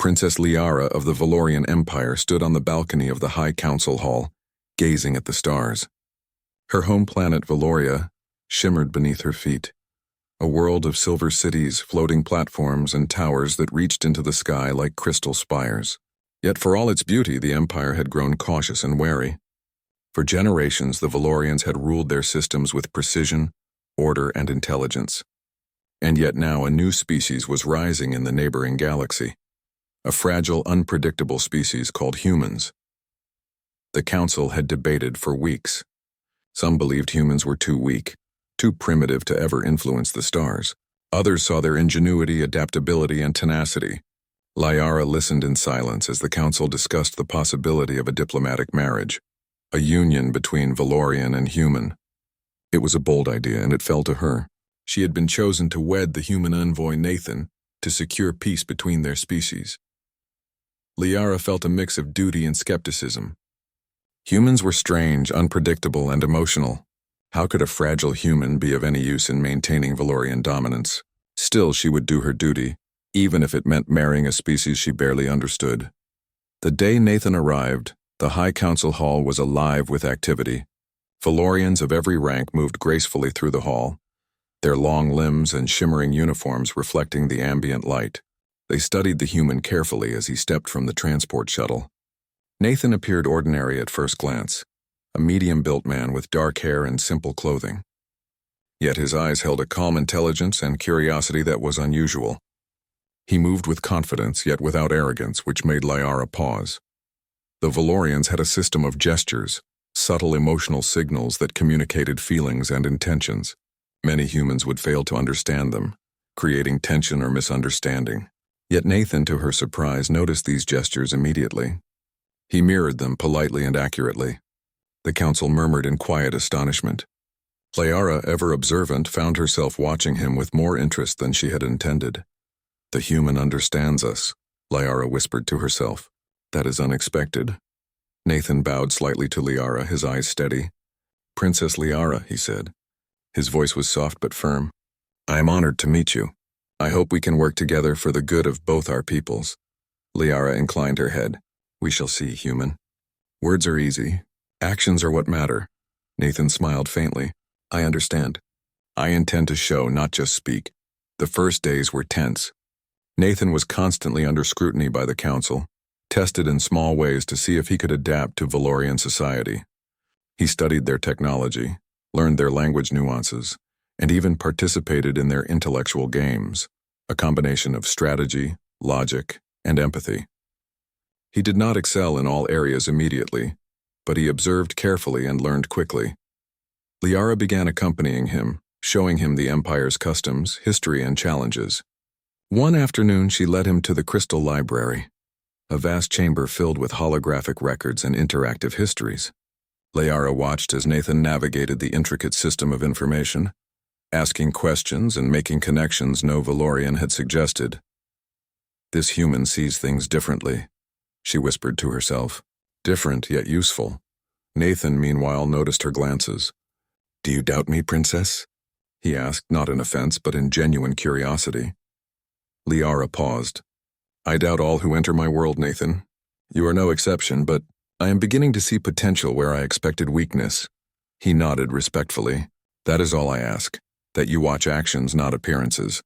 Princess Liara of the Valorian Empire stood on the balcony of the High Council Hall, gazing at the stars. Her home planet Valoria shimmered beneath her feet, a world of silver cities, floating platforms, and towers that reached into the sky like crystal spires. Yet for all its beauty, the Empire had grown cautious and wary. For generations, the Valorians had ruled their systems with precision, order, and intelligence. And yet now a new species was rising in the neighboring galaxy, a fragile, unpredictable species called humans. The Council had debated for weeks. Some believed humans were too weak, too primitive to ever influence the stars. Others saw their ingenuity, adaptability, and tenacity. Liara listened in silence as the Council discussed the possibility of a diplomatic marriage, a union between Valorian and human. It was a bold idea, and it fell to her. She had been chosen to wed the human envoy Nathan to secure peace between their species. Liara felt a mix of duty and skepticism. Humans were strange, unpredictable, and emotional. How could a fragile human be of any use in maintaining Valorian dominance? Still, she would do her duty, even if it meant marrying a species she barely understood. The day Nathan arrived, the High Council Hall was alive with activity. Valorians of every rank moved gracefully through the hall, their long limbs and shimmering uniforms reflecting the ambient light. They studied the human carefully as he stepped from the transport shuttle. Nathan appeared ordinary at first glance, a medium-built man with dark hair and simple clothing. Yet his eyes held a calm intelligence and curiosity that was unusual. He moved with confidence, yet without arrogance, which made Liara pause. The Valorians had a system of gestures, subtle emotional signals that communicated feelings and intentions. Many humans would fail to understand them, creating tension or misunderstanding. Yet Nathan, to her surprise, noticed these gestures immediately. He mirrored them politely and accurately. The Council murmured in quiet astonishment. Liara, ever observant, found herself watching him with more interest than she had intended. "The human understands us," Liara whispered to herself. "That is unexpected." Nathan bowed slightly to Liara, his eyes steady. "Princess Liara," he said. His voice was soft but firm. "I am honored to meet you. I hope we can work together for the good of both our peoples." Liara inclined her head. "We shall see, human. Words are easy. Actions are what matter." Nathan smiled faintly. "I understand. I intend to show, not just speak." The first days were tense. Nathan was constantly under scrutiny by the Council, tested in small ways to see if he could adapt to Valorian society. He studied their technology, learned their language nuances, and even participated in their intellectual games, a combination of strategy, logic, and empathy. He did not excel in all areas immediately, but he observed carefully and learned quickly. Liara began accompanying him, showing him the Empire's customs, history, and challenges. One afternoon, she led him to the Crystal Library, a vast chamber filled with holographic records and interactive histories. Liara watched as Nathan navigated the intricate system of information, asking questions and making connections no Valorian had suggested. "This human sees things differently," she whispered to herself. "Different, yet useful." Nathan, meanwhile, noticed her glances. "Do you doubt me, princess?" he asked, not in offense, but in genuine curiosity. Liara paused. "I doubt all who enter my world, Nathan. You are no exception, but I am beginning to see potential where I expected weakness." He nodded respectfully. "That is all I ask, that you watch actions, not appearances."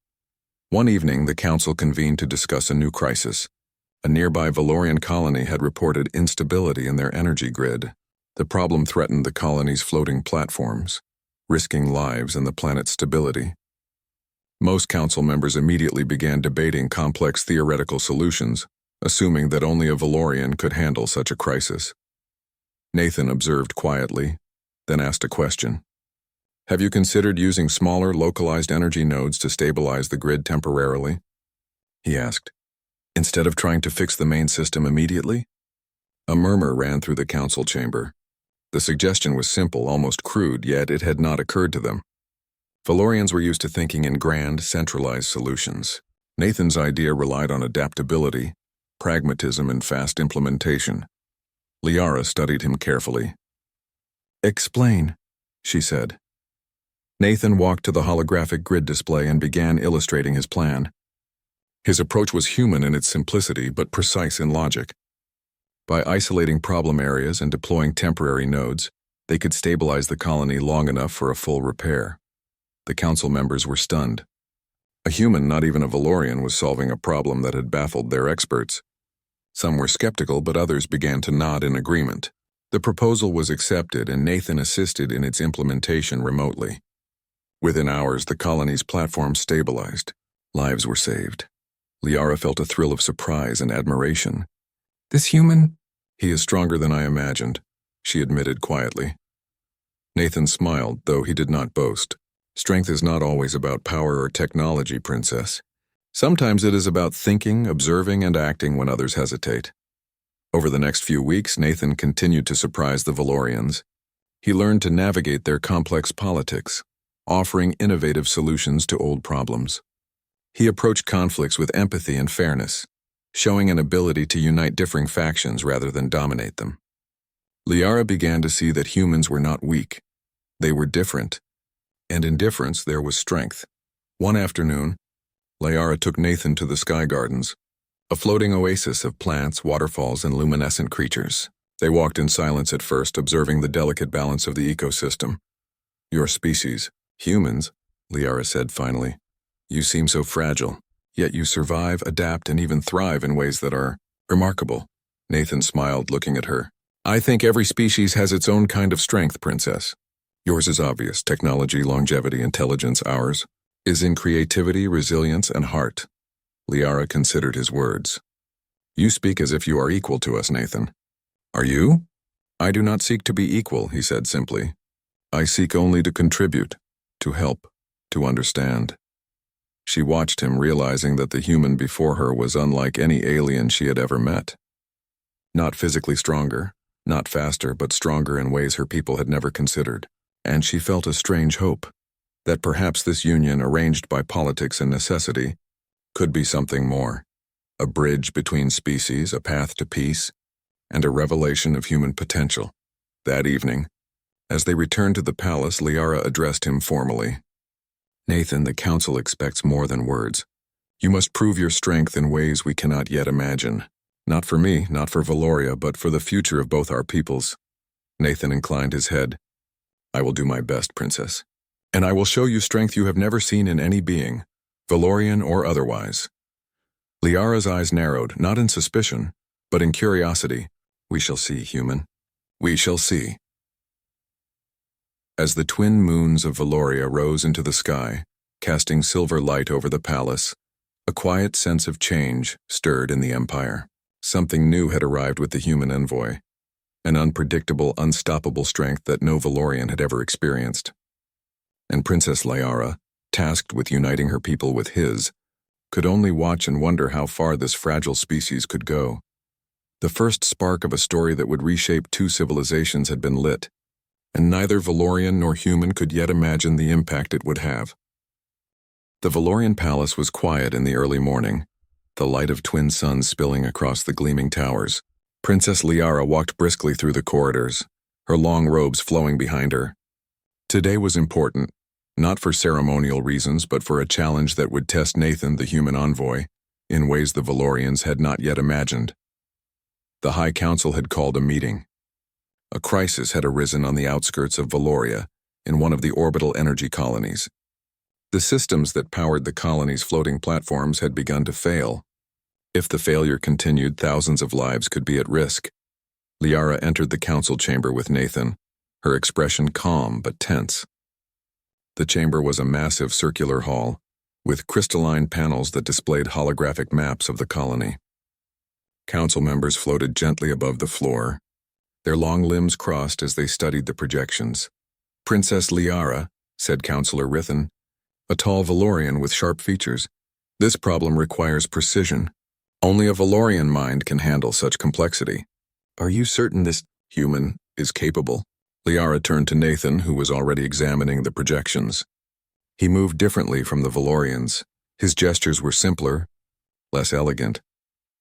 One evening, the Council convened to discuss a new crisis. A nearby Valorian colony had reported instability in their energy grid. The problem threatened the colony's floating platforms, risking lives and the planet's stability. Most Council members immediately began debating complex theoretical solutions, assuming that only a Valorian could handle such a crisis. Nathan observed quietly, then asked a question. "Have you considered using smaller, localized energy nodes to stabilize the grid temporarily?" he asked. "Instead of trying to fix the main system immediately?" A murmur ran through the Council chamber. The suggestion was simple, almost crude, yet it had not occurred to them. Valorians were used to thinking in grand, centralized solutions. Nathan's idea relied on adaptability, pragmatism, and fast implementation. Liara studied him carefully. "Explain," she said. Nathan walked to the holographic grid display and began illustrating his plan. His approach was human in its simplicity but precise in logic. By isolating problem areas and deploying temporary nodes, they could stabilize the colony long enough for a full repair. The council members were stunned. A human, not even a Valorian, was solving a problem that had baffled their experts. Some were skeptical, but others began to nod in agreement. The proposal was accepted, and Nathan assisted in its implementation remotely. Within hours, the colony's platform stabilized. Lives were saved. Liara felt a thrill of surprise and admiration. "This human?" "He is stronger than I imagined," she admitted quietly. Nathan smiled, though he did not boast. "Strength is not always about power or technology, Princess. Sometimes it is about thinking, observing, and acting when others hesitate." Over the next few weeks, Nathan continued to surprise the Valorians. He learned to navigate their complex politics, offering innovative solutions to old problems. He approached conflicts with empathy and fairness, showing an ability to unite differing factions rather than dominate them. Liara began to see that humans were not weak. They were different, and in difference there was strength. One afternoon, Liara took Nathan to the Sky Gardens, a floating oasis of plants, waterfalls, and luminescent creatures. They walked in silence at first, observing the delicate balance of the ecosystem. "Your species, humans," Liara said finally. "You seem so fragile, yet you survive, adapt, and even thrive in ways that are remarkable." Nathan smiled, looking at her. "I think every species has its own kind of strength, Princess. Yours is obvious: technology, longevity, intelligence. Ours is in creativity, resilience, and heart." Liara considered his words. "You speak as if you are equal to us, Nathan." "Are you?" "I do not seek to be equal," he said simply. "I seek only to contribute, to help, to understand." She watched him, realizing that the human before her was unlike any alien she had ever met. Not physically stronger, not faster, but stronger in ways her people had never considered. And she felt a strange hope, that perhaps this union, arranged by politics and necessity, could be something more. A bridge between species, a path to peace, and a revelation of human potential. That evening, as they returned to the palace, Liara addressed him formally. "Nathan, the council expects more than words. You must prove your strength in ways we cannot yet imagine. Not for me, not for Valoria, but for the future of both our peoples." Nathan inclined his head. "I will do my best, Princess. And I will show you strength you have never seen in any being, Valorian or otherwise." Liara's eyes narrowed, not in suspicion, but in curiosity. "We shall see, human. We shall see." As the twin moons of Valoria rose into the sky, casting silver light over the palace, a quiet sense of change stirred in the Empire. Something new had arrived with the human envoy, an unpredictable, unstoppable strength that no Valorian had ever experienced. And Princess Liara, tasked with uniting her people with his, could only watch and wonder how far this fragile species could go. The first spark of a story that would reshape two civilizations had been lit, and neither Valorian nor human could yet imagine the impact it would have. The Valorian palace was quiet in the early morning, the light of twin suns spilling across the gleaming towers. Princess Liara walked briskly through the corridors, her long robes flowing behind her. Today was important, not for ceremonial reasons, but for a challenge that would test Nathan, the human envoy, in ways the Valorians had not yet imagined. The High Council had called a meeting. A crisis had arisen on the outskirts of Valoria, in one of the orbital energy colonies. The systems that powered the colony's floating platforms had begun to fail. If the failure continued, thousands of lives could be at risk. Liara entered the council chamber with Nathan, her expression calm but tense. The chamber was a massive circular hall, with crystalline panels that displayed holographic maps of the colony. Council members floated gently above the floor, their long limbs crossed as they studied the projections. "Princess Liara," said Councillor Rithen, a tall Valorian with sharp features, "this problem requires precision. Only a Valorian mind can handle such complexity. Are you certain this human is capable?" Liara turned to Nathan, who was already examining the projections. He moved differently from the Valorians. His gestures were simpler, less elegant,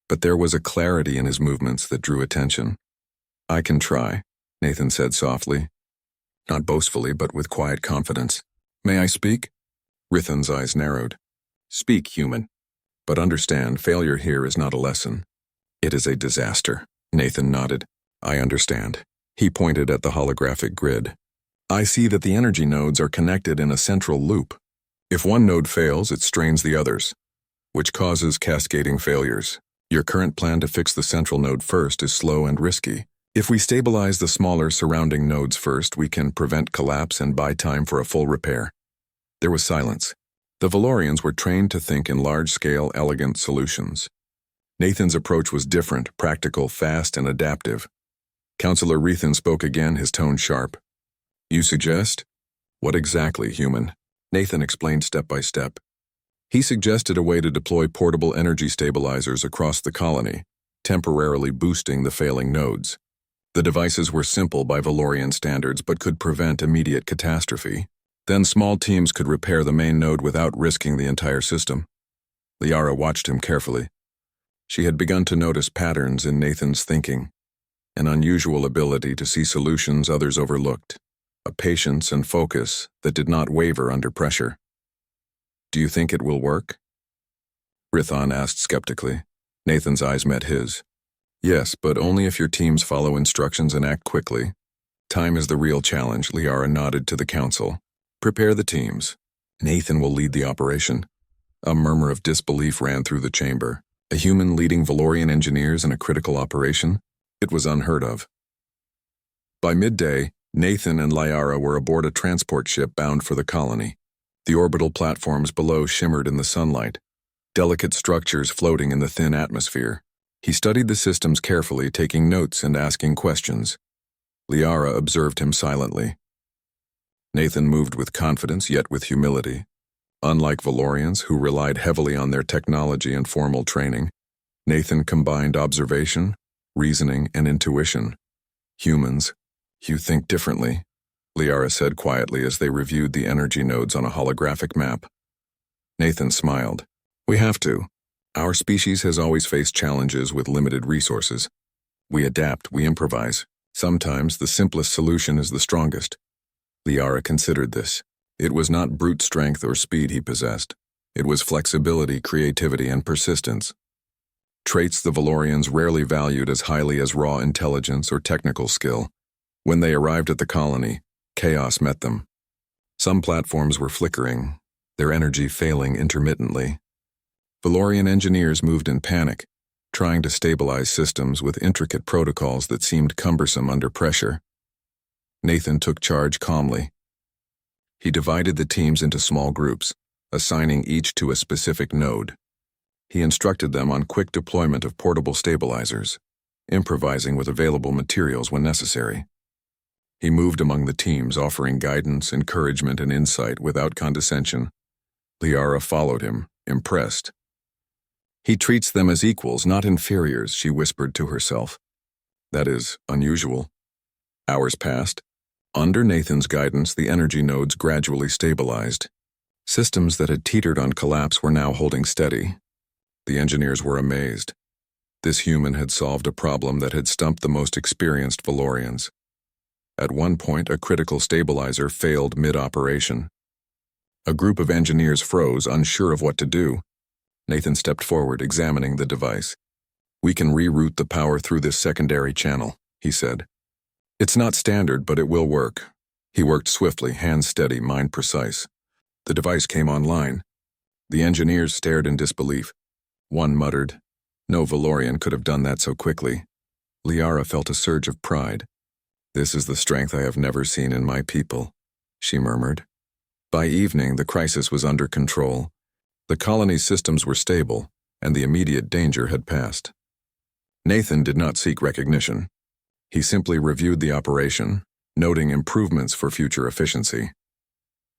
but there was a clarity in his movements that drew attention. "I can try," Nathan said softly, not boastfully but with quiet confidence. "May I speak?" Rithen's eyes narrowed. "Speak, human. But understand, failure here is not a lesson. It is a disaster. Nathan nodded. I understand. He pointed at the holographic grid. I see that the energy nodes are connected in a central loop. If one node fails, it strains the others, which causes cascading failures. Your current plan to fix the central node first is slow and risky. If we stabilize the smaller surrounding nodes first, we can prevent collapse and buy time for a full repair. There was silence. The Valorians were trained to think in large-scale, elegant solutions. Nathan's approach was different, practical, fast, and adaptive. Counselor Rethan spoke again, his tone sharp. You suggest? What exactly, human? Nathan explained step by step. He suggested a way to deploy portable energy stabilizers across the colony, temporarily boosting the failing nodes. The devices were simple by Valorian standards but could prevent immediate catastrophe. Then small teams could repair the main node without risking the entire system. Liara watched him carefully. She had begun to notice patterns in Nathan's thinking, an unusual ability to see solutions others overlooked, a patience and focus that did not waver under pressure. Do you think it will work? Rithan asked skeptically. Nathan's eyes met his. Yes, but only if your teams follow instructions and act quickly. Time is the real challenge, Liara nodded to the council. Prepare the teams. Nathan will lead the operation. A murmur of disbelief ran through the chamber. A human leading Valorian engineers in a critical operation? It was unheard of. By midday, Nathan and Liara were aboard a transport ship bound for the colony. The orbital platforms below shimmered in the sunlight, delicate structures floating in the thin atmosphere. He studied the systems carefully, taking notes and asking questions. Liara observed him silently. Nathan moved with confidence, yet with humility. Unlike Valorians, who relied heavily on their technology and formal training, Nathan combined observation, reasoning, and intuition. Humans, you think differently, Liara said quietly as they reviewed the energy nodes on a holographic map. Nathan smiled. We have to. Our species has always faced challenges with limited resources. We adapt, we improvise. Sometimes the simplest solution is the strongest. Liara considered this. It was not brute strength or speed he possessed. It was flexibility, creativity, and persistence. Traits the Valorians rarely valued as highly as raw intelligence or technical skill. When they arrived at the colony, chaos met them. Some platforms were flickering, their energy failing intermittently. Valorian engineers moved in panic, trying to stabilize systems with intricate protocols that seemed cumbersome under pressure. Nathan took charge calmly. He divided the teams into small groups, assigning each to a specific node. He instructed them on quick deployment of portable stabilizers, improvising with available materials when necessary. He moved among the teams, offering guidance, encouragement, and insight without condescension. Liara followed him, impressed. He treats them as equals, not inferiors, she whispered to herself. That is unusual. Hours passed. Under Nathan's guidance, the energy nodes gradually stabilized. Systems that had teetered on collapse were now holding steady. The engineers were amazed. This human had solved a problem that had stumped the most experienced Valorians. At one point, a critical stabilizer failed mid-operation. A group of engineers froze, unsure of what to do. Nathan stepped forward, examining the device. We can reroute the power through this secondary channel, he said. It's not standard, but it will work. He worked swiftly, hands steady, mind precise. The device came online. The engineers stared in disbelief. One muttered, "No Valorian could have done that so quickly." Liara felt a surge of pride. "This is the strength I have never seen in my people," she murmured. By evening, the crisis was under control. The colony's systems were stable, and the immediate danger had passed. Nathan did not seek recognition. He simply reviewed the operation, noting improvements for future efficiency.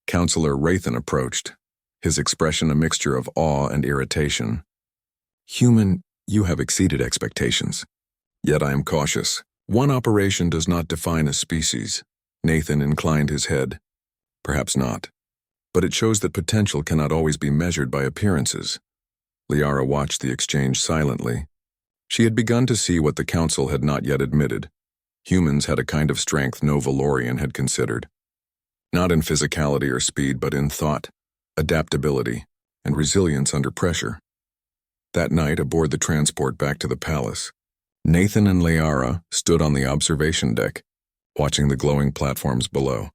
Counselor Rathan approached, his expression a mixture of awe and irritation. "Human, you have exceeded expectations. Yet I am cautious. One operation does not define a species." Nathan inclined his head. "Perhaps not. But it shows that potential cannot always be measured by appearances." Liara watched the exchange silently. She had begun to see what the council had not yet admitted. Humans had a kind of strength no Valorian had considered. Not in physicality or speed, but in thought, adaptability, and resilience under pressure. That night, aboard the transport back to the palace, Nathan and Liara stood on the observation deck, watching the glowing platforms below.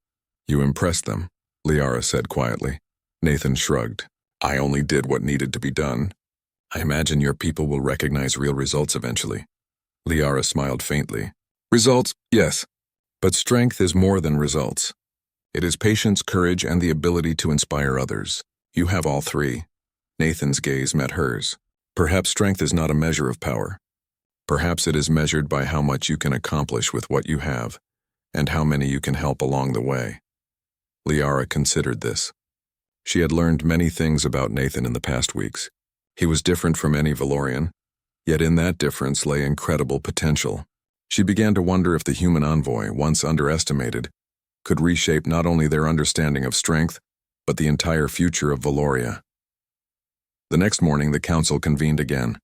"You impressed them," Liara said quietly. Nathan shrugged. "I only did what needed to be done. I imagine your people will recognize real results eventually." Liara smiled faintly. "Results, yes. But strength is more than results. It is patience, courage, and the ability to inspire others. You have all three." Nathan's gaze met hers. "Perhaps strength is not a measure of power. Perhaps it is measured by how much you can accomplish with what you have, and how many you can help along the way." Liara considered this. She had learned many things about Nathan in the past weeks. He was different from any Valorian, yet in that difference lay incredible potential. She began to wonder if the human envoy, once underestimated, could reshape not only their understanding of strength, but the entire future of Valoria. The next morning, the council convened again.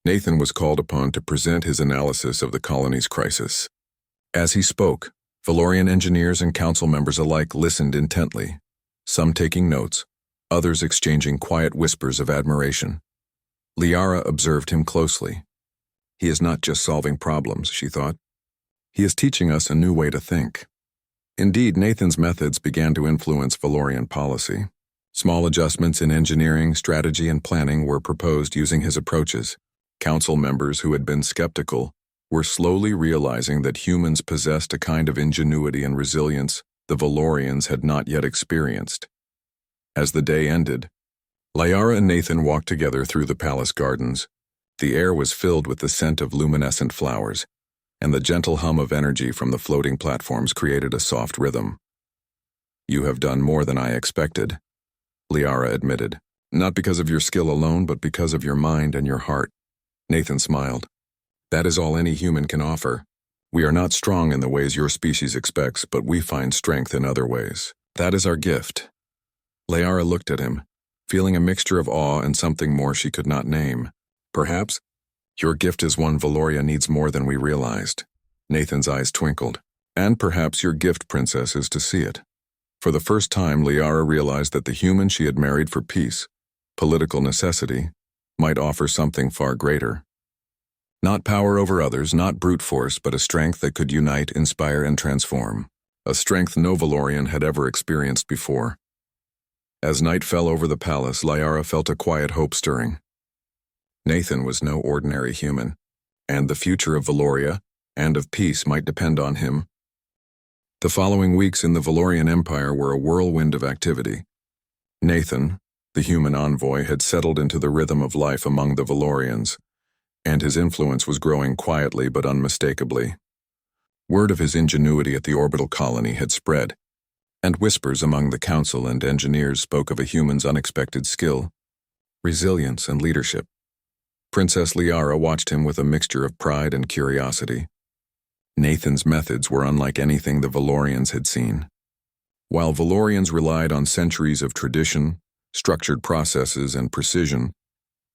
Nathan was called upon to present his analysis of the colony's crisis. As he spoke, Valorian engineers and council members alike listened intently, some taking notes, others exchanging quiet whispers of admiration. Liara observed him closely. He is not just solving problems, she thought. He is teaching us a new way to think. Indeed, Nathan's methods began to influence Valorian policy. Small adjustments in engineering, strategy, and planning were proposed using his approaches. Council members who had been skeptical were slowly realizing that humans possessed a kind of ingenuity and resilience the Valorians had not yet experienced. As the day ended, Liara and Nathan walked together through the palace gardens. The air was filled with the scent of luminescent flowers, and the gentle hum of energy from the floating platforms created a soft rhythm. "You have done more than I expected," Liara admitted. "Not because of your skill alone, but because of your mind and your heart." Nathan smiled. "That is all any human can offer. We are not strong in the ways your species expects, but we find strength in other ways. That is our gift." Liara looked at him, feeling a mixture of awe and something more she could not name. "Perhaps your gift is one Valoria needs more than we realized." Nathan's eyes twinkled. "And perhaps your gift, Princess, is to see it." For the first time, Liara realized that the human she had married for peace, political necessity, might offer something far greater. Not power over others, not brute force, but a strength that could unite, inspire, and transform. A strength no Valorian had ever experienced before. As night fell over the palace, Liara felt a quiet hope stirring. Nathan was no ordinary human, and the future of Valoria and of peace might depend on him. The following weeks in the Valorian Empire were a whirlwind of activity. Nathan, the human envoy, had settled into the rhythm of life among the Valorians, and his influence was growing quietly but unmistakably. Word of his ingenuity at the orbital colony had spread, and whispers among the council and engineers spoke of a human's unexpected skill, resilience, and leadership. Princess Liara watched him with a mixture of pride and curiosity. Nathan's methods were unlike anything the Valorians had seen. While Valorians relied on centuries of tradition, structured processes, and precision,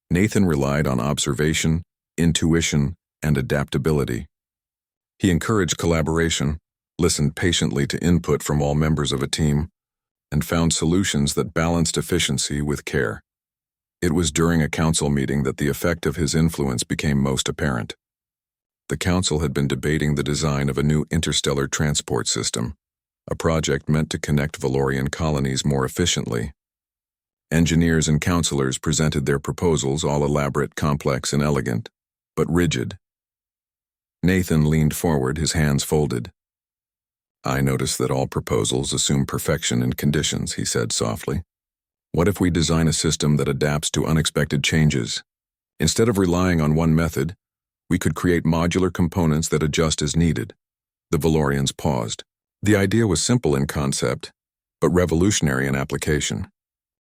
Nathan relied on observation, intuition, and adaptability. He encouraged collaboration, listened patiently to input from all members of a team, and found solutions that balanced efficiency with care. It was during a council meeting that the effect of his influence became most apparent. The council had been debating the design of a new interstellar transport system, a project meant to connect Valorian colonies more efficiently. Engineers and counselors presented their proposals, all elaborate, complex, and elegant, but rigid. Nathan leaned forward, his hands folded. "I notice that all proposals assume perfection in conditions," he said softly. "What if we design a system that adapts to unexpected changes? Instead of relying on one method, we could create modular components that adjust as needed." The Valorians paused. The idea was simple in concept, but revolutionary in application.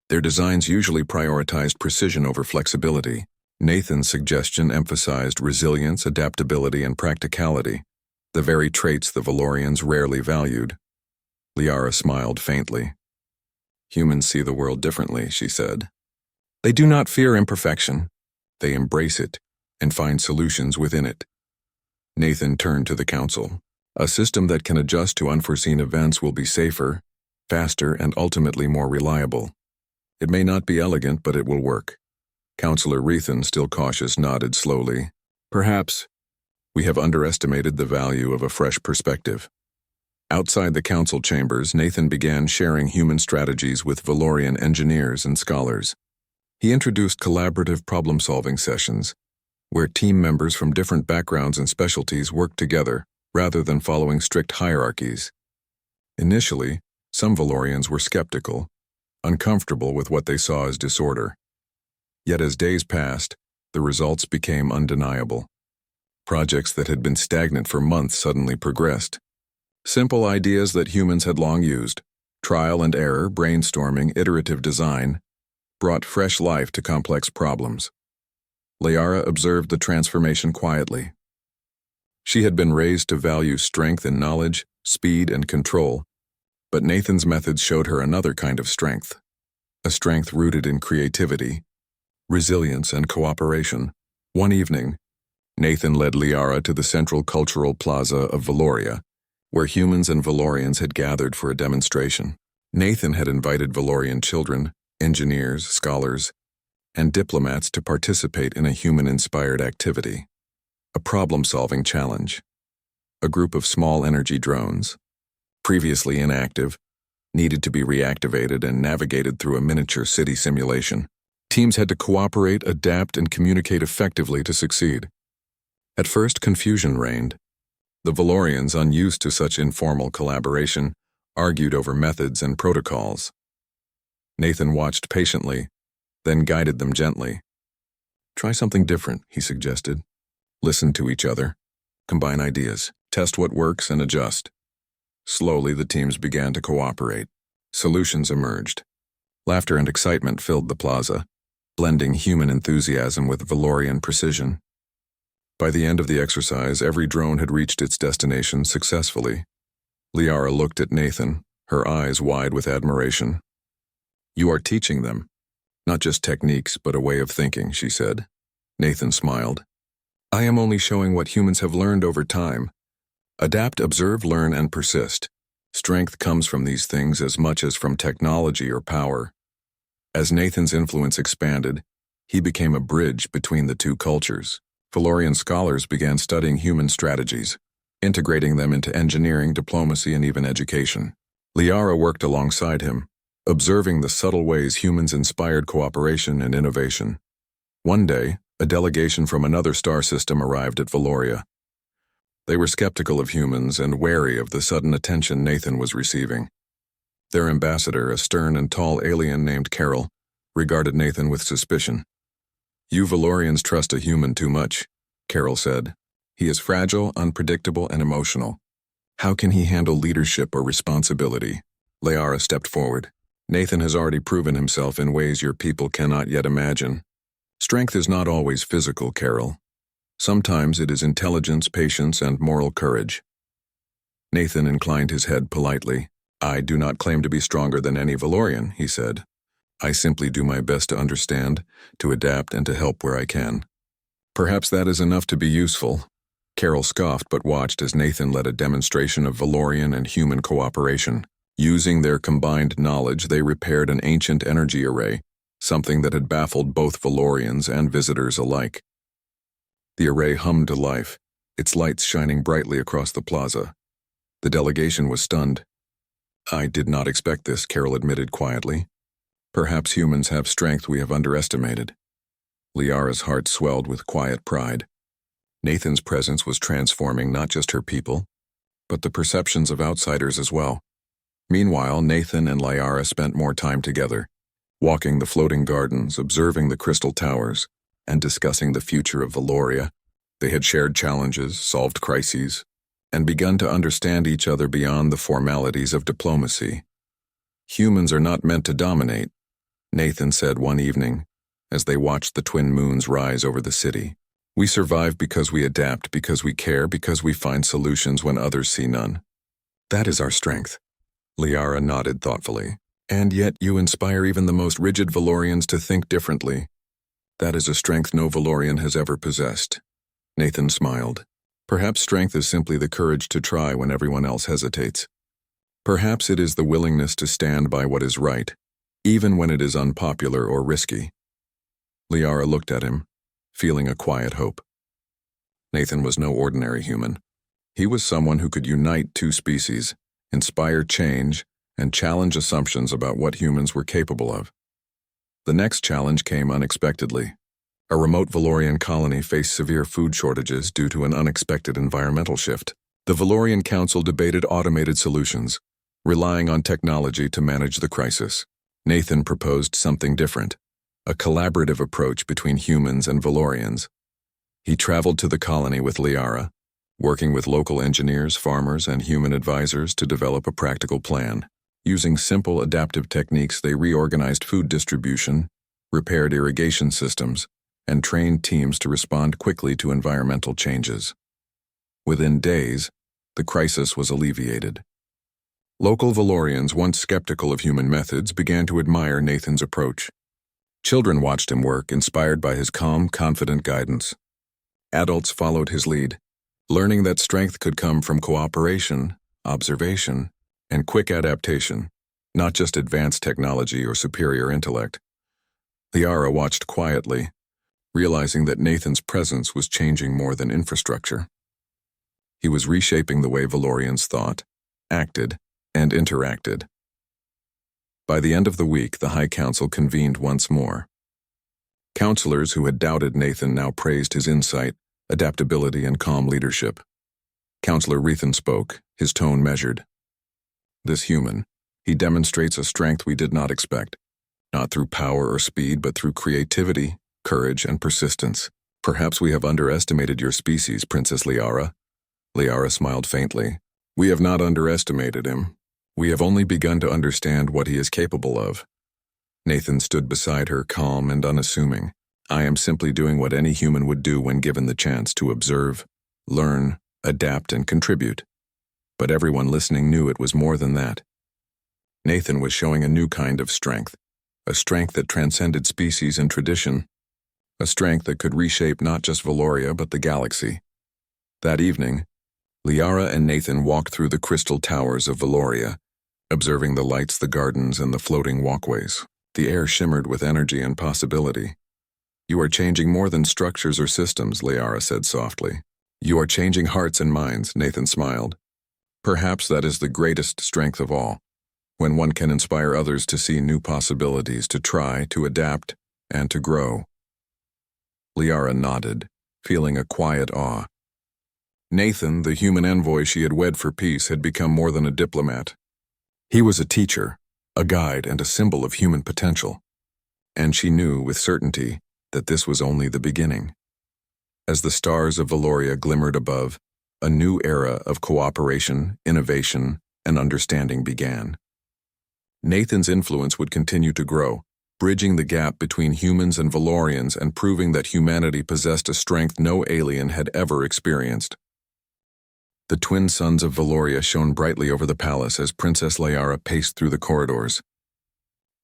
Their designs usually prioritized precision over flexibility. Nathan's suggestion emphasized resilience, adaptability, and practicality, the very traits the Valorians rarely valued. Liara smiled faintly. "Humans see the world differently," she said. "They do not fear imperfection. They embrace it and find solutions within it." Nathan turned to the council. "A system that can adjust to unforeseen events will be safer, faster, and ultimately more reliable. It may not be elegant, but it will work. Counselor Rethan, still cautious, nodded slowly. Perhaps we have underestimated the value of a fresh perspective. Outside the council chambers, Nathan began sharing human strategies with Valorian engineers and scholars. He introduced collaborative problem-solving sessions, where team members from different backgrounds and specialties worked together rather than following strict hierarchies. Initially, some Valorians were skeptical, uncomfortable with what they saw as disorder. Yet as days passed, the results became undeniable. Projects that had been stagnant for months suddenly progressed. Simple ideas that humans had long used, trial and error, brainstorming, iterative design, brought fresh life to complex problems. Liara observed the transformation quietly. She had been raised to value strength and knowledge, speed and control, but Nathan's methods showed her another kind of strength, a strength rooted in creativity, resilience, and cooperation. One evening, Nathan led Liara to the central cultural plaza of Valoria, where humans and Valorians had gathered for a demonstration. Nathan had invited Valorian children, engineers, scholars, and diplomats to participate in a human-inspired activity, a problem-solving challenge. A group of small energy drones, previously inactive, needed to be reactivated and navigated through a miniature city simulation. Teams had to cooperate, adapt, and communicate effectively to succeed. At first, confusion reigned. The Valorians, unused to such informal collaboration, argued over methods and protocols. Nathan watched patiently, then guided them gently. Try something different, he suggested. Listen to each other, combine ideas, test what works, and adjust. Slowly, the teams began to cooperate. Solutions emerged. Laughter and excitement filled the plaza, blending human enthusiasm with Valorian precision. By the end of the exercise, every drone had reached its destination successfully. Liara looked at Nathan, her eyes wide with admiration. You are teaching them, not just techniques, but a way of thinking, she said. Nathan smiled. I am only showing what humans have learned over time. Adapt, observe, learn, and persist. Strength comes from these things as much as from technology or power. As Nathan's influence expanded, he became a bridge between the two cultures. Valorian scholars began studying human strategies, integrating them into engineering, diplomacy, and even education. Liara worked alongside him, observing the subtle ways humans inspired cooperation and innovation. One day, a delegation from another star system arrived at Valoria. They were skeptical of humans and wary of the sudden attention Nathan was receiving. Their ambassador, a stern and tall alien named Carol, regarded Nathan with suspicion. You Valorians trust a human too much, Carol said. He is fragile, unpredictable, and emotional. How can he handle leadership or responsibility? Liara stepped forward. Nathan has already proven himself in ways your people cannot yet imagine. Strength is not always physical, Carol. Sometimes it is intelligence, patience, and moral courage. Nathan inclined his head politely. I do not claim to be stronger than any Valorian, he said. I simply do my best to understand, to adapt, and to help where I can. Perhaps that is enough to be useful. Carol scoffed but watched as Nathan led a demonstration of Valorian and human cooperation. Using their combined knowledge, they repaired an ancient energy array, something that had baffled both Valorians and visitors alike. The array hummed to life, its lights shining brightly across the plaza. The delegation was stunned. I did not expect this, Carol admitted quietly. Perhaps humans have strength we have underestimated. Liara's heart swelled with quiet pride. Nathan's presence was transforming not just her people, but the perceptions of outsiders as well. Meanwhile, Nathan and Liara spent more time together, walking the floating gardens, observing the crystal towers, and discussing the future of Valoria. They had shared challenges, solved crises, and begun to understand each other beyond the formalities of diplomacy. Humans are not meant to dominate, Nathan said one evening, as they watched the twin moons rise over the city. We survive because we adapt, because we care, because we find solutions when others see none. That is our strength. Liara nodded thoughtfully. And yet you inspire even the most rigid Valorians to think differently. That is a strength no Valorian has ever possessed. Nathan smiled. Perhaps strength is simply the courage to try when everyone else hesitates. Perhaps it is the willingness to stand by what is right, even when it is unpopular or risky. Liara looked at him, feeling a quiet hope. Nathan was no ordinary human. He was someone who could unite two species, inspire change, and challenge assumptions about what humans were capable of. The next challenge came unexpectedly. A remote Valorian colony faced severe food shortages due to an unexpected environmental shift. The Valorian Council debated automated solutions, relying on technology to manage the crisis. Nathan proposed something different, a collaborative approach between humans and Valorians. He traveled to the colony with Liara, working with local engineers, farmers, and human advisors to develop a practical plan. Using simple adaptive techniques, they reorganized food distribution, repaired irrigation systems, and trained teams to respond quickly to environmental changes. Within days, the crisis was alleviated. Local Valorians, once skeptical of human methods, began to admire Nathan's approach. Children watched him work, inspired by his calm, confident guidance. Adults followed his lead, learning that strength could come from cooperation, observation, and quick adaptation, not just advanced technology or superior intellect. Liara watched quietly, realizing that Nathan's presence was changing more than infrastructure. He was reshaping the way Valorians thought, acted, and interacted. By the end of the week, the High Council convened once more. Counselors who had doubted Nathan now praised his insight, adaptability, and calm leadership. Counselor Rethan spoke, his tone measured. This human, he demonstrates a strength we did not expect, not through power or speed, but through creativity, courage, and persistence. Perhaps we have underestimated your species, Princess Liara. Liara smiled faintly. We have not underestimated him. We have only begun to understand what he is capable of. Nathan stood beside her, calm and unassuming. I am simply doing what any human would do when given the chance to observe, learn, adapt, and contribute. But everyone listening knew it was more than that. Nathan was showing a new kind of strength, a strength that transcended species and tradition, a strength that could reshape not just Valoria but the galaxy. That evening, Liara and Nathan walked through the crystal towers of Valoria, observing the lights, the gardens, and the floating walkways. The air shimmered with energy and possibility. You are changing more than structures or systems, Liara said softly. You are changing hearts and minds, Nathan smiled. Perhaps that is the greatest strength of all, when one can inspire others to see new possibilities, to try, to adapt, and to grow. Liara nodded, feeling a quiet awe. Nathan, the human envoy she had wed for peace, had become more than a diplomat. He was a teacher, a guide, and a symbol of human potential. And she knew with certainty that this was only the beginning. As the stars of Valoria glimmered above, a new era of cooperation, innovation, and understanding began. Nathan's influence would continue to grow, bridging the gap between humans and Valorians and proving that humanity possessed a strength no alien had ever experienced. The twin suns of Valoria shone brightly over the palace as Princess Liara paced through the corridors.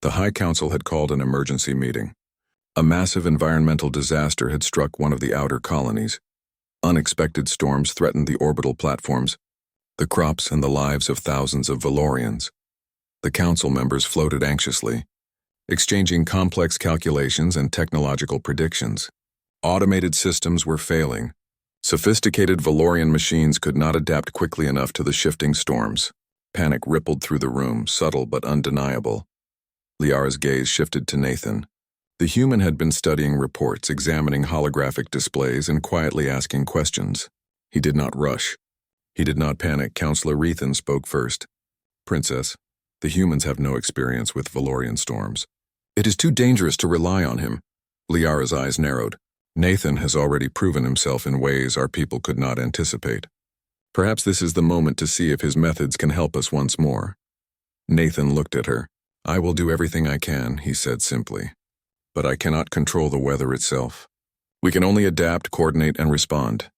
The High Council had called an emergency meeting. A massive environmental disaster had struck one of the outer colonies. Unexpected storms threatened the orbital platforms, the crops, and the lives of thousands of Valorians. The council members floated anxiously, exchanging complex calculations and technological predictions. Automated systems were failing. Sophisticated Valorian machines could not adapt quickly enough to the shifting storms. Panic rippled through the room, subtle but undeniable. Liara's gaze shifted to Nathan. The human had been studying reports, examining holographic displays, and quietly asking questions. He did not rush. He did not panic. Counselor Rethan spoke first. Princess, the humans have no experience with Valorian storms. It is too dangerous to rely on him. Liara's eyes narrowed. Nathan has already proven himself in ways our people could not anticipate. Perhaps this is the moment to see if his methods can help us once more. Nathan looked at her. I will do everything I can, he said simply. But I cannot control the weather itself. We can only adapt, coordinate, and respond.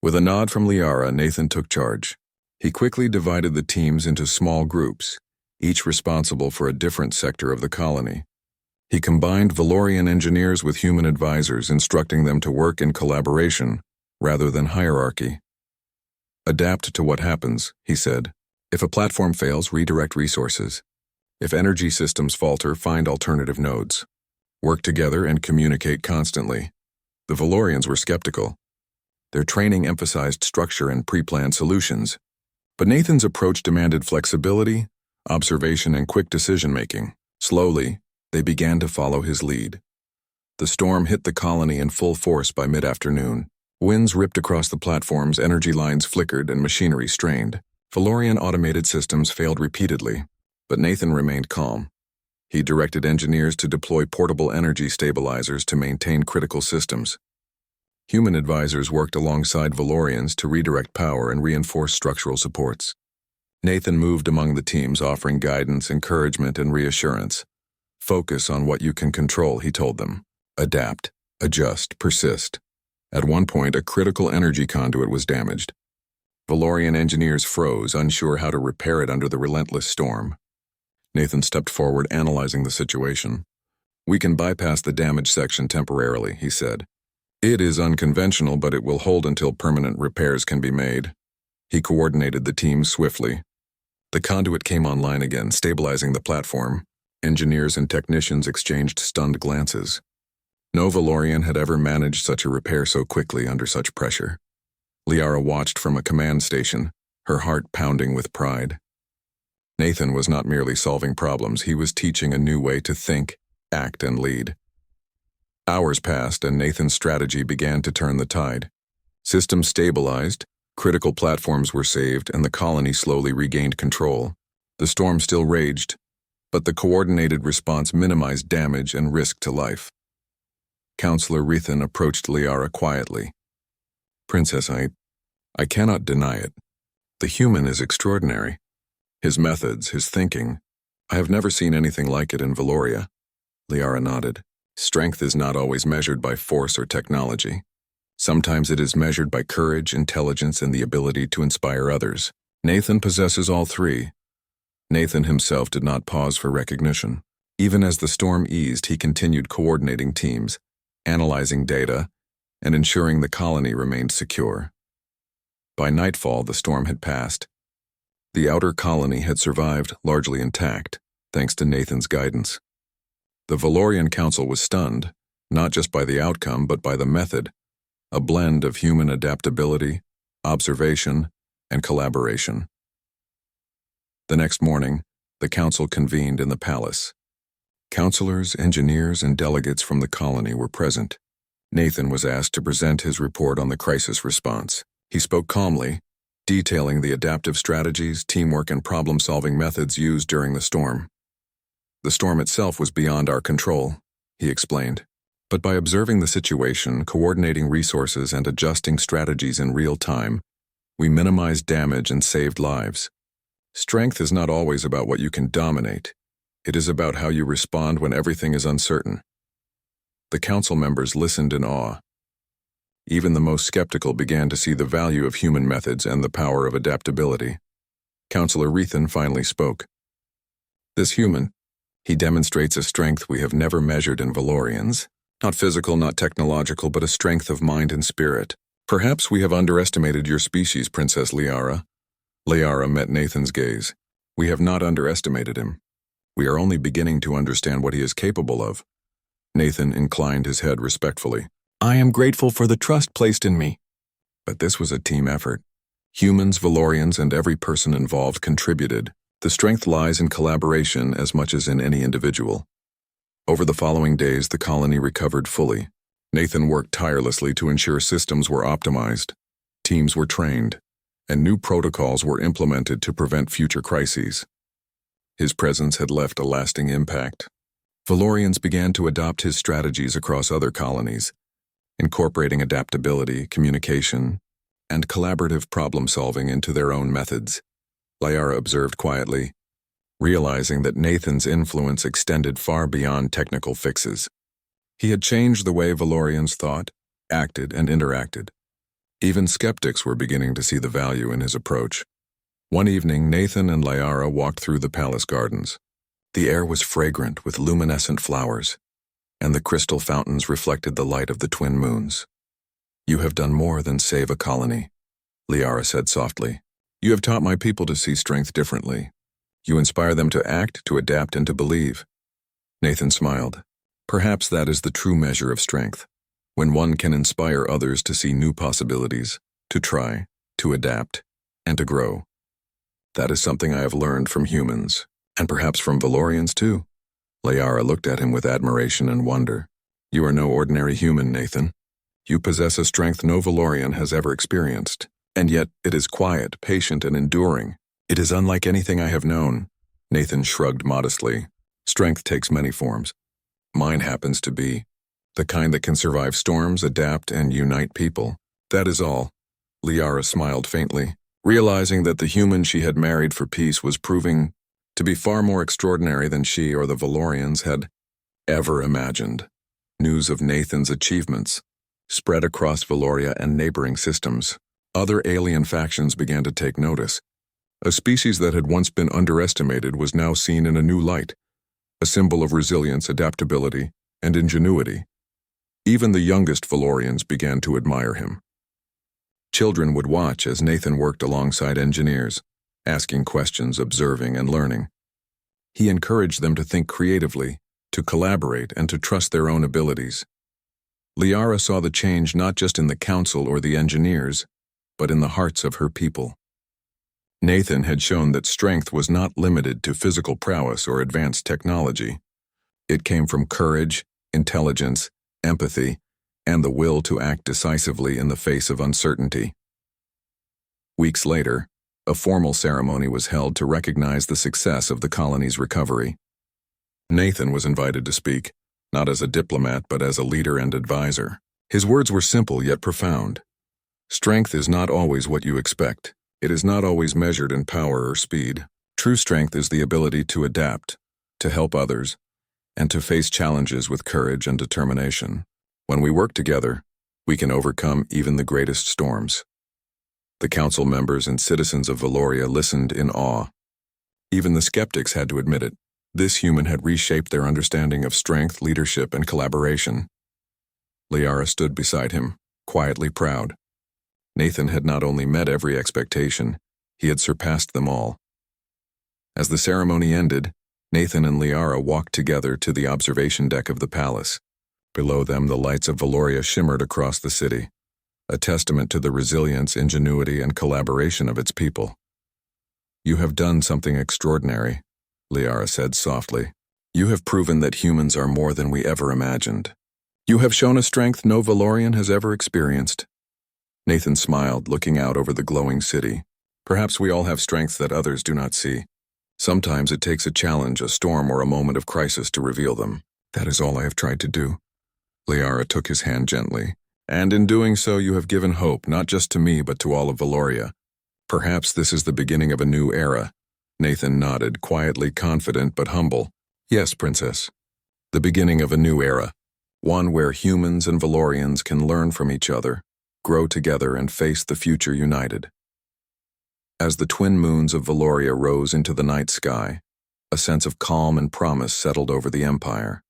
With a nod from Liara, Nathan took charge. He quickly divided the teams into small groups, each responsible for a different sector of the colony. He combined Valorian engineers with human advisors, instructing them to work in collaboration rather than hierarchy. Adapt to what happens, he said. If a platform fails, redirect resources. If energy systems falter, find alternative nodes. work together, and communicate constantly. The Valorians were skeptical. Their training emphasized structure and pre-planned solutions. But Nathan's approach demanded flexibility, observation, and quick decision-making. Slowly, they began to follow his lead. The storm hit the colony in full force by mid-afternoon. Winds ripped across the platforms, energy lines flickered, and machinery strained. Valorian automated systems failed repeatedly, but Nathan remained calm. He directed engineers to deploy portable energy stabilizers to maintain critical systems. Human advisors worked alongside Valorians to redirect power and reinforce structural supports. Nathan moved among the teams, offering guidance, encouragement, and reassurance. Focus on what you can control, he told them. Adapt, adjust, persist. At one point, a critical energy conduit was damaged. Valorian engineers froze, unsure how to repair it under the relentless storm. Nathan stepped forward, analyzing the situation. "We can bypass the damaged section temporarily," he said. "It is unconventional, but it will hold until permanent repairs can be made." He coordinated the teams swiftly. The conduit came online again, stabilizing the platform. Engineers and technicians exchanged stunned glances. No Valorian had ever managed such a repair so quickly under such pressure. Liara watched from a command station, her heart pounding with pride. Nathan was not merely solving problems, he was teaching a new way to think, act, and lead. Hours passed, and Nathan's strategy began to turn the tide. Systems stabilized, critical platforms were saved, and the colony slowly regained control. The storm still raged, but the coordinated response minimized damage and risk to life. Counselor Rethan approached Liara quietly. "Princess, I cannot deny it. The human is extraordinary. His methods, his thinking. I have never seen anything like it in Valoria." Liara nodded. "Strength is not always measured by force or technology. Sometimes it is measured by courage, intelligence, and the ability to inspire others. Nathan possesses all three." Nathan himself did not pause for recognition. Even as the storm eased, he continued coordinating teams, analyzing data, and ensuring the colony remained secure. By nightfall, the storm had passed. The outer colony had survived, largely intact, thanks to Nathan's guidance. The Valorian Council was stunned, not just by the outcome, but by the method, a blend of human adaptability, observation, and collaboration. The next morning, the council convened in the palace. Counselors, engineers, and delegates from the colony were present. Nathan was asked to present his report on the crisis response. He spoke calmly, detailing the adaptive strategies, teamwork, and problem-solving methods used during the storm. "The storm itself was beyond our control," he explained. "But by observing the situation, coordinating resources, and adjusting strategies in real time, we minimized damage and saved lives. Strength is not always about what you can dominate. It is about how you respond when everything is uncertain." The council members listened in awe. Even the most skeptical began to see the value of human methods and the power of adaptability. Counselor Rethan finally spoke. "This human, he demonstrates a strength we have never measured in Valorians. Not physical, not technological, but a strength of mind and spirit. Perhaps we have underestimated your species, Princess Liara." Liara met Nathan's gaze. "We have not underestimated him. We are only beginning to understand what he is capable of." Nathan inclined his head respectfully. "I am grateful for the trust placed in me." But this was a team effort. Humans, Valorians, and every person involved contributed. The strength lies in collaboration as much as in any individual. Over the following days, the colony recovered fully. Nathan worked tirelessly to ensure systems were optimized, teams were trained, and new protocols were implemented to prevent future crises. His presence had left a lasting impact. Valorians began to adopt his strategies across other colonies, incorporating adaptability, communication, and collaborative problem-solving into their own methods. Liara observed quietly, realizing that Nathan's influence extended far beyond technical fixes. He had changed the way Valorians thought, acted, and interacted. Even skeptics were beginning to see the value in his approach. One evening, Nathan and Liara walked through the palace gardens. The air was fragrant with luminescent flowers, and the crystal fountains reflected the light of the twin moons. "You have done more than save a colony," Liara said softly. "You have taught my people to see strength differently. You inspire them to act, to adapt, and to believe." Nathan smiled. Perhaps that is the true measure of strength, when one can inspire others to see new possibilities, to try, to adapt, and to grow. That is something I have learned from humans, and perhaps from Valorians too. Liara looked at him with admiration and wonder. You are no ordinary human, Nathan. You possess a strength no Valorian has ever experienced, and yet it is quiet, patient, and enduring. It is unlike anything I have known. Nathan shrugged modestly. Strength takes many forms. Mine happens to be the kind that can survive storms, adapt, and unite people. That is all. Liara smiled faintly, realizing that the human she had married for peace was proving to be far more extraordinary than she or the Valorians had ever imagined. News of Nathan's achievements spread across Valoria and neighboring systems. Other alien factions began to take notice. A species that had once been underestimated was now seen in a new light, a symbol of resilience, adaptability, and ingenuity. Even the youngest Valorians began to admire him. Children would watch as Nathan worked alongside engineers, asking questions, observing, and learning. He encouraged them to think creatively, to collaborate, and to trust their own abilities. Liara saw the change not just in the council or the engineers, but in the hearts of her people. Nathan had shown that strength was not limited to physical prowess or advanced technology. It came from courage, intelligence, empathy, and the will to act decisively in the face of uncertainty. Weeks later, a formal ceremony was held to recognize the success of the colony's recovery. Nathan was invited to speak, not as a diplomat but as a leader and advisor. His words were simple yet profound. Strength is not always what you expect. It is not always measured in power or speed. True strength is the ability to adapt, to help others, and to face challenges with courage and determination. When we work together, we can overcome even the greatest storms. The council members and citizens of Valoria listened in awe. Even the skeptics had to admit it. This human had reshaped their understanding of strength, leadership, and collaboration. Liara stood beside him, quietly proud. Nathan had not only met every expectation, he had surpassed them all. As the ceremony ended, Nathan and Liara walked together to the observation deck of the palace. Below them, the lights of Valoria shimmered across the city, a testament to the resilience, ingenuity, and collaboration of its people. You have done something extraordinary, Liara said softly. You have proven that humans are more than we ever imagined. You have shown a strength no Valorian has ever experienced. Nathan smiled, looking out over the glowing city. Perhaps we all have strengths that others do not see. Sometimes it takes a challenge, a storm, or a moment of crisis to reveal them. That is all I have tried to do. Liara took his hand gently. And in doing so, you have given hope, not just to me, but to all of Valoria. Perhaps this is the beginning of a new era. Nathan nodded, quietly confident but humble. Yes, Princess. The beginning of a new era. One where humans and Valorians can learn from each other, grow together, and face the future united. As the twin moons of Valoria rose into the night sky, a sense of calm and promise settled over the Empire.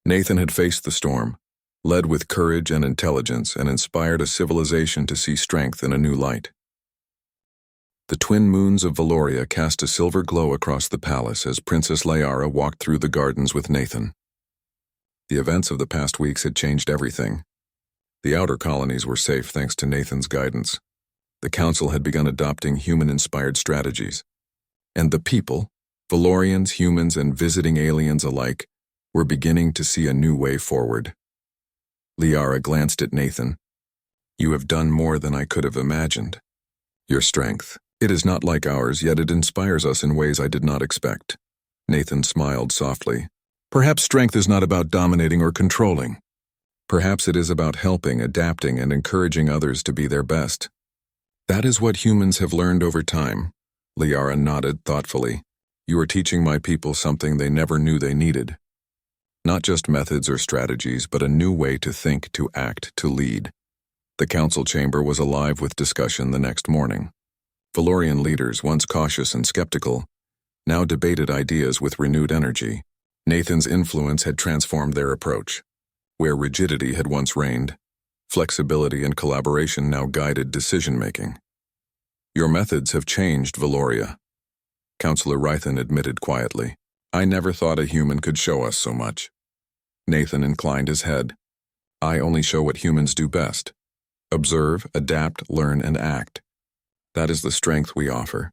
Nathan had faced the storm, led with courage and intelligence, and inspired a civilization to see strength in a new light. The twin moons of Valoria cast a silver glow across the palace as Princess Liara walked through the gardens with Nathan. The events of the past weeks had changed everything. The outer colonies were safe thanks to Nathan's guidance. The council had begun adopting human-inspired strategies. And the people, Valorians, humans, and visiting aliens alike, were beginning to see a new way forward. Liara glanced at Nathan. You have done more than I could have imagined. Your strength. It is not like ours, yet it inspires us in ways I did not expect. Nathan smiled softly. Perhaps strength is not about dominating or controlling. Perhaps it is about helping, adapting, and encouraging others to be their best. That is what humans have learned over time. Liara nodded thoughtfully. You are teaching my people something they never knew they needed. Not just methods or strategies, but a new way to think, to act, to lead. The council chamber was alive with discussion the next morning. Valorian leaders, once cautious and skeptical, now debated ideas with renewed energy. Nathan's influence had transformed their approach. Where rigidity had once reigned, flexibility and collaboration now guided decision-making. Your methods have changed, Valoria. Councillor Rythan admitted quietly. I never thought a human could show us so much. Nathan inclined his head. I only show what humans do best. Observe, adapt, learn, and act. That is the strength we offer.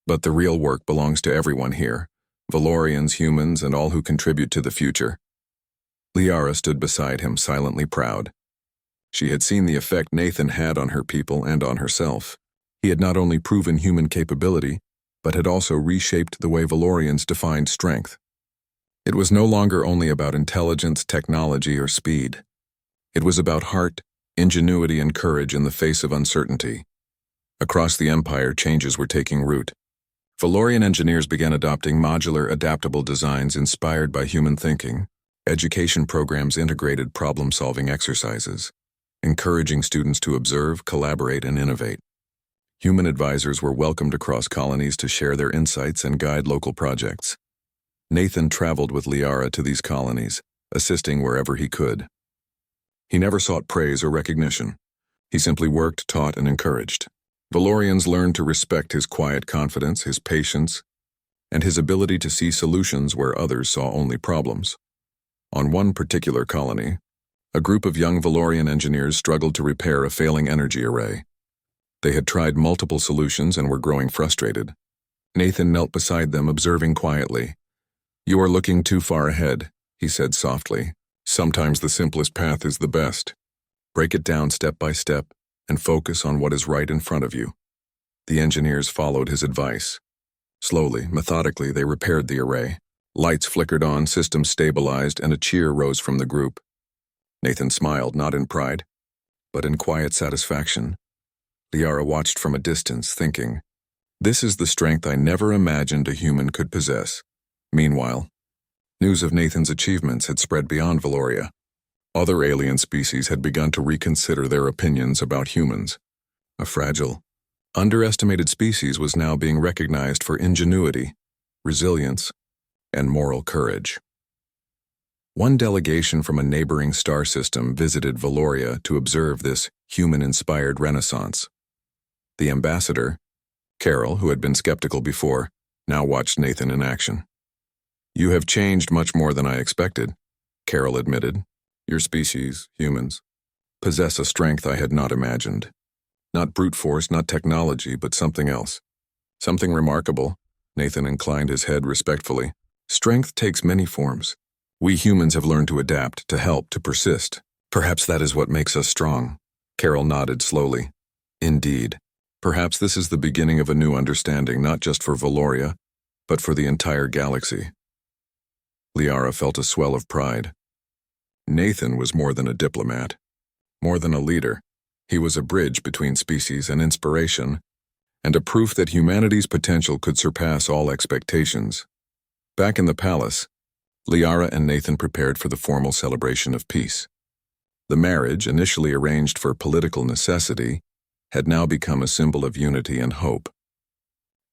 But the real work belongs to everyone here, Valorians, humans, and all who contribute to the future. Liara stood beside him, silently proud. She had seen the effect Nathan had on her people and on herself. He had not only proven human capability, but had also reshaped the way Valorians defined strength. It was no longer only about intelligence, technology, or speed. It was about heart, ingenuity, and courage in the face of uncertainty. Across the Empire, changes were taking root. Valorian engineers began adopting modular, adaptable designs inspired by human thinking. Education programs integrated problem-solving exercises, encouraging students to observe, collaborate, and innovate. Human advisors were welcomed across colonies to share their insights and guide local projects. Nathan traveled with Liara to these colonies, assisting wherever he could. He never sought praise or recognition. He simply worked, taught, and encouraged. Valorians learned to respect his quiet confidence, his patience, and his ability to see solutions where others saw only problems. On one particular colony, a group of young Valorian engineers struggled to repair a failing energy array. They had tried multiple solutions and were growing frustrated. Nathan knelt beside them, observing quietly. "You are looking too far ahead," he said softly. "Sometimes the simplest path is the best. Break it down step by step and focus on what is right in front of you." The engineers followed his advice. Slowly, methodically, they repaired the array. Lights flickered on, systems stabilized, and a cheer rose from the group. Nathan smiled, not in pride, but in quiet satisfaction. Liara watched from a distance, thinking, "This is the strength I never imagined a human could possess." Meanwhile, news of Nathan's achievements had spread beyond Valoria. Other alien species had begun to reconsider their opinions about humans. A fragile, underestimated species was now being recognized for ingenuity, resilience, and moral courage. One delegation from a neighboring star system visited Valoria to observe this human-inspired renaissance. The ambassador, Carol, who had been skeptical before, now watched Nathan in action. "You have changed much more than I expected," Carol admitted. "Your species, humans, possess a strength I had not imagined. Not brute force, not technology, but something else. Something remarkable." Nathan inclined his head respectfully. "Strength takes many forms. We humans have learned to adapt, to help, to persist. Perhaps that is what makes us strong." Carol nodded slowly. "Indeed. Perhaps this is the beginning of a new understanding, not just for Valoria, but for the entire galaxy." Liara felt a swell of pride. Nathan was more than a diplomat, more than a leader. He was a bridge between species and inspiration, and a proof that humanity's potential could surpass all expectations. Back in the palace, Liara and Nathan prepared for the formal celebration of peace. The marriage, initially arranged for political necessity, had now become a symbol of unity and hope.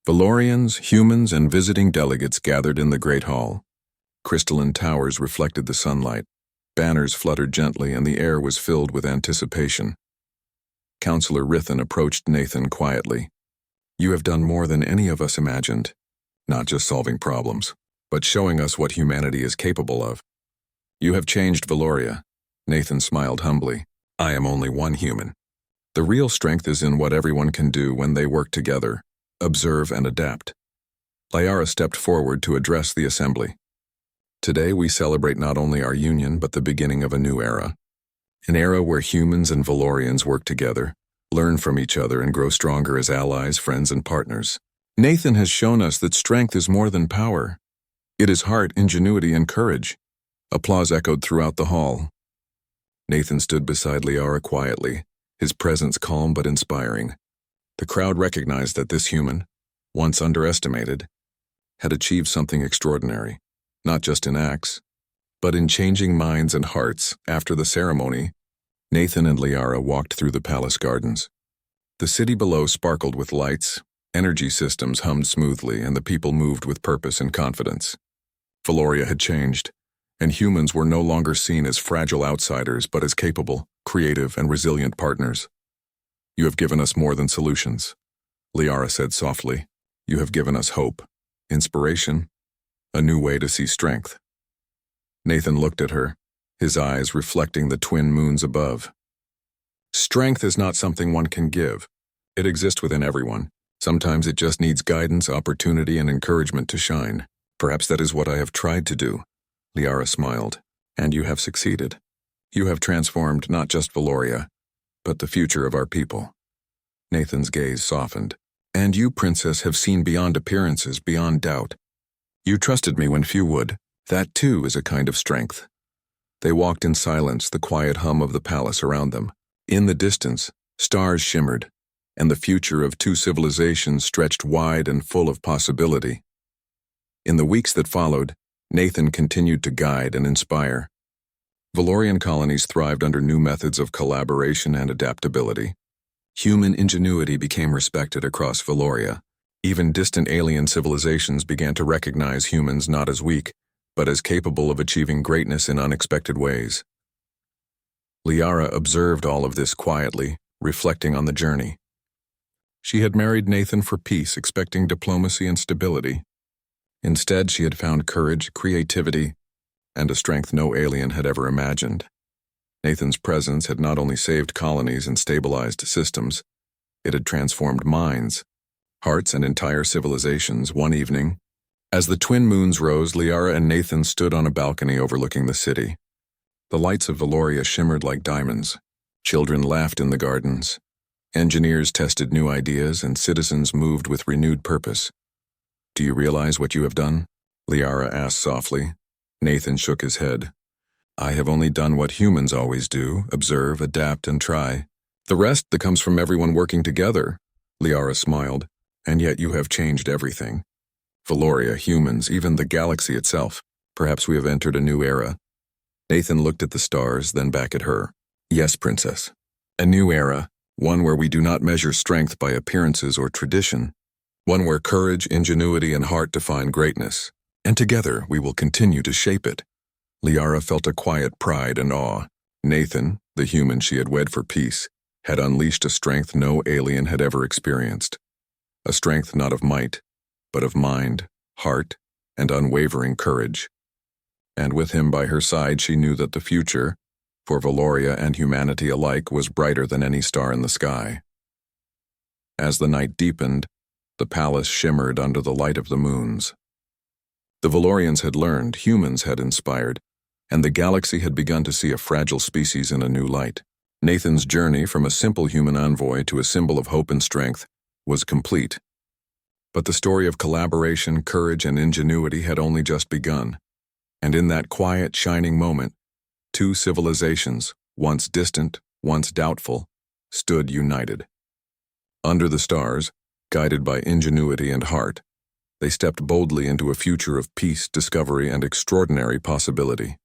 Valorians, humans, and visiting delegates gathered in the Great Hall. Crystalline towers reflected the sunlight. Banners fluttered gently, and the air was filled with anticipation. Counselor Rithan approached Nathan quietly. "You have done more than any of us imagined, not just solving problems, but showing us what humanity is capable of. You have changed Valoria." Nathan smiled humbly. "I am only one human. The real strength is in what everyone can do when they work together, observe, and adapt." Liara stepped forward to address the assembly. "Today we celebrate not only our union, but the beginning of a new era. An era where humans and Valorians work together, learn from each other, and grow stronger as allies, friends, and partners. Nathan has shown us that strength is more than power. It is heart, ingenuity, and courage." Applause echoed throughout the hall. Nathan stood beside Liara quietly, his presence calm but inspiring. The crowd recognized that this human, once underestimated, had achieved something extraordinary. Not just in acts, but in changing minds and hearts. After the ceremony, Nathan and Liara walked through the palace gardens. The city below sparkled with lights, energy systems hummed smoothly, and the people moved with purpose and confidence. Valoria had changed, and humans were no longer seen as fragile outsiders, but as capable, creative, and resilient partners. "You have given us more than solutions," Liara said softly. "You have given us hope, inspiration, a new way to see strength." Nathan looked at her, his eyes reflecting the twin moons above. Strength is not something one can give. It exists within everyone. Sometimes it just needs guidance, opportunity, and encouragement to shine. Perhaps that is what I have tried to do. Liara smiled. And you have succeeded. You have transformed not just Valoria, but the future of our people. Nathan's gaze softened. And you, Princess, have seen beyond appearances, beyond doubt. You trusted me when few would. That, too, is a kind of strength. They walked in silence, the quiet hum of the palace around them. In the distance, stars shimmered, and the future of two civilizations stretched wide and full of possibility. In the weeks that followed, Nathan continued to guide and inspire. Valorian colonies thrived under new methods of collaboration and adaptability. Human ingenuity became respected across Valoria. Even distant alien civilizations began to recognize humans not as weak, but as capable of achieving greatness in unexpected ways. Liara observed all of this quietly, reflecting on the journey. She had married Nathan for peace, expecting diplomacy and stability. Instead, she had found courage, creativity, and a strength no alien had ever imagined. Nathan's presence had not only saved colonies and stabilized systems, it had transformed minds, hearts, and entire civilizations. One evening, as the twin moons rose, Liara and Nathan stood on a balcony overlooking the city. The lights of Valoria shimmered like diamonds. Children laughed in the gardens. Engineers tested new ideas, and citizens moved with renewed purpose. Do you realize what you have done? Liara asked softly. Nathan shook his head. I have only done what humans always do, observe, adapt, and try. The rest that comes from everyone working together. Liara smiled. And yet you have changed everything. Valoria, humans, even the galaxy itself. Perhaps we have entered a new era. Nathan looked at the stars, then back at her. Yes, Princess. A new era, one where we do not measure strength by appearances or tradition. One where courage, ingenuity, and heart define greatness. And together we will continue to shape it. Liara felt a quiet pride and awe. Nathan, the human she had wed for peace, had unleashed a strength no alien had ever experienced. A strength not of might, but of mind, heart, and unwavering courage. And with him by her side, she knew that the future, for Valoria and humanity alike, was brighter than any star in the sky. As the night deepened, the palace shimmered under the light of the moons. The Valorians had learned, humans had inspired, and the galaxy had begun to see a fragile species in a new light. Nathan's journey from a simple human envoy to a symbol of hope and strength was complete. But the story of collaboration, courage, and ingenuity had only just begun. And in that quiet, shining moment, two civilizations, once distant, once doubtful, stood united. Under the stars, guided by ingenuity and heart, they stepped boldly into a future of peace, discovery, and extraordinary possibility.